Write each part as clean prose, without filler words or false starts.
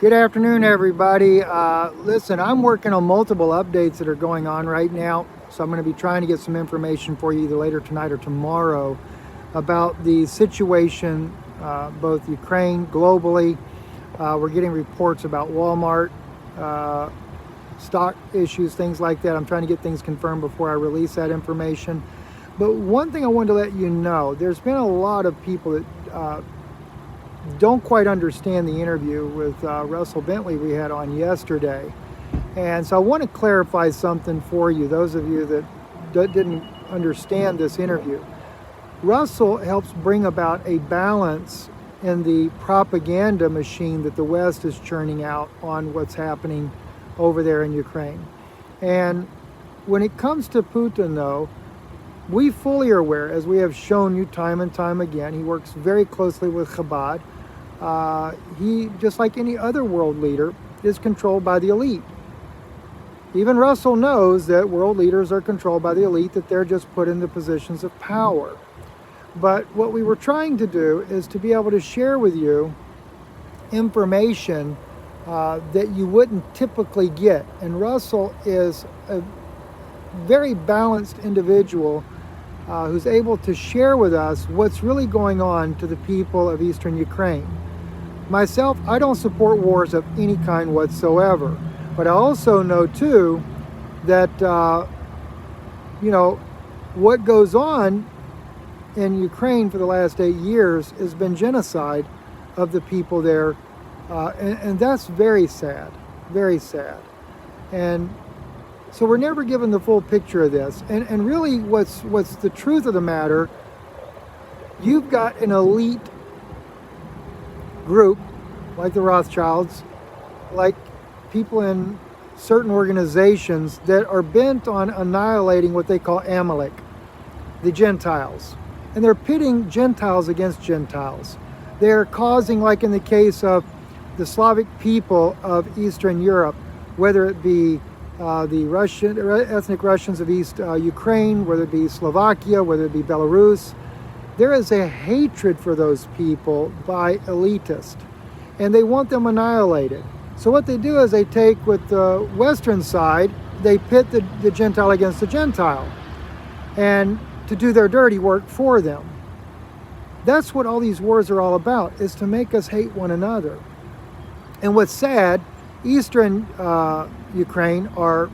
Good afternoon, everybody. Listen, I'm working on multiple updates that are going on right now, so I'm going to be trying to get some information for you either later tonight or tomorrow about the situation, both Ukraine, globally. We're getting reports about Walmart, stock issues, things like that. I'm trying to get things confirmed before I release that information. But one thing I wanted to let you know, there's been a lot of people that don't quite understand the interview with Russell Bentley we had on yesterday. And so I want to clarify something for you, those of you that didn't understand this interview. Russell helps bring about a balance in the propaganda machine that the West is churning out on what's happening over there in Ukraine. And when it comes to Putin, though, we fully are aware, as we have shown you time and time again, he works very closely with Chabad. He, just like any other world leader, is controlled by the elite. Even Russell knows that world leaders are controlled by the elite, that they're just put in the positions of power. But what we were trying to do is to be able to share with you information that you wouldn't typically get. And Russell is a very balanced individual who's able to share with us what's really going on to the people of Eastern Ukraine. Myself, I don't support wars of any kind whatsoever, but I also know too that what goes on in Ukraine for the last 8 years has been genocide of the people there, and that's very sad, very sad. And so we're never given the full picture of this. And really what's the truth of the matter, you've got an elite group like the Rothschilds, like people in certain organizations that are bent on annihilating what they call Amalek, the Gentiles. And they're pitting Gentiles against Gentiles. They're causing, like in the case of the Slavic people of Eastern Europe, whether it be the ethnic Russians of East Ukraine, whether it be Slovakia, whether it be Belarus, there is a hatred for those people by elitists, and they want them annihilated. So what they do is they take, with the Western side, they pit the Gentile against the Gentile, and to do their dirty work for them. That's what all these wars are all about, is to make us hate one another. And what's sad, Eastern Ukraine are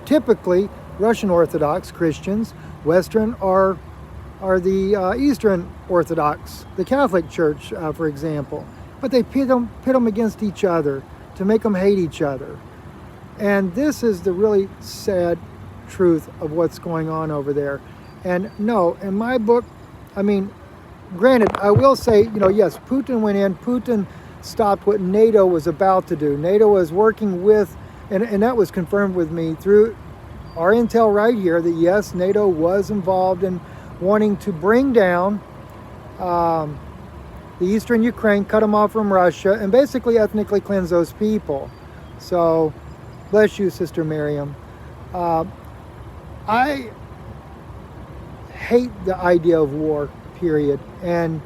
typically Russian Orthodox Christians. Western are the Eastern Orthodox, the Catholic Church, for example. But they pit them against each other to make them hate each other. And this is the really sad truth of what's going on over there. And no, in my book, I mean, granted, I will say, yes, Putin went in, Putin stopped what NATO was about to do. NATO was working with, and that was confirmed with me through our intel right here, that yes, NATO was involved in wanting to bring down the Eastern Ukraine, cut them off from Russia, and basically ethnically cleanse those people. So, bless you, Sister Miriam. I hate the idea of war, period. And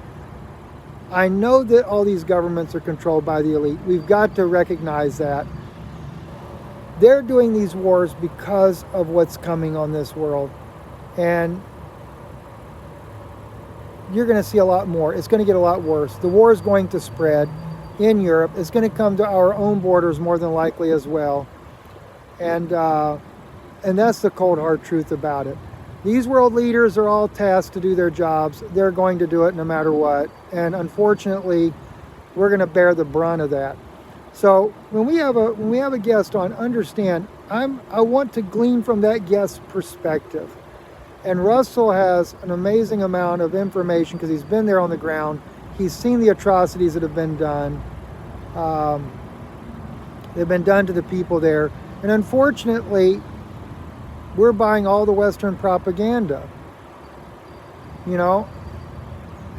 I know that all these governments are controlled by the elite. We've got to recognize that. They're doing these wars because of what's coming on this world. And you're going to see a lot more. It's going to get a lot worse. The war is going to spread in Europe. It's going to come to our own borders more than likely as well. And that's the cold hard truth about it. These world leaders are all tasked to do their jobs. They're going to do it no matter what. And unfortunately, we're going to bear the brunt of that. So when we have a guest on, understand, I want to glean from that guest's perspective. And Russell has an amazing amount of information because he's been there on the ground. He's seen the atrocities that have been done. They've been done to the people there. And unfortunately, we're buying all the Western propaganda, and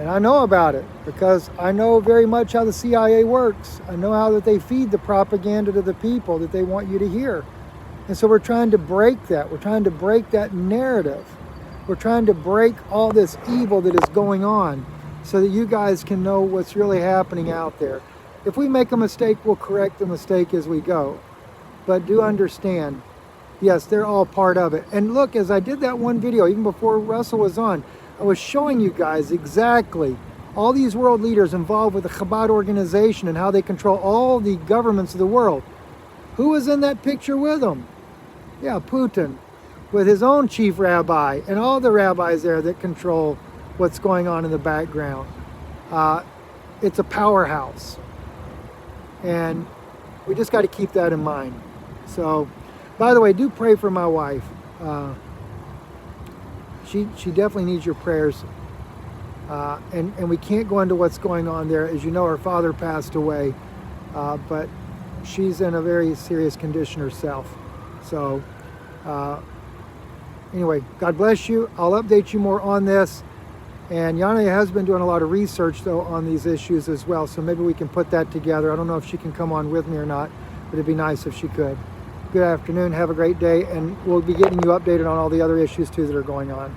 I know about it because I know very much how the CIA works. I know how that they feed the propaganda to the people that they want you to hear. And so we're trying to break that. We're trying to break that narrative. We're trying to break all this evil that is going on so that you guys can know what's really happening out there. If we make a mistake, we'll correct the mistake as we go. But do understand, yes, they're all part of it. And look, as I did that one video, even before Russell was on, I was showing you guys exactly all these world leaders involved with the Chabad organization and how they control all the governments of the world. Who was in that picture with them? Yeah, Putin, with his own chief rabbi and all the rabbis there that control what's going on in the background. It's a powerhouse. And we just got to keep that in mind. So, by the way, do pray for my wife. She definitely needs your prayers. And we can't go into what's going on there. As you know, her father passed away, but she's in a very serious condition herself. So, anyway, God bless you. I'll update you more on this. And Yana has been doing a lot of research, though, on these issues as well. So maybe we can put that together. I don't know if she can come on with me or not, but it'd be nice if she could. Good afternoon. Have a great day. And we'll be getting you updated on all the other issues, too, that are going on.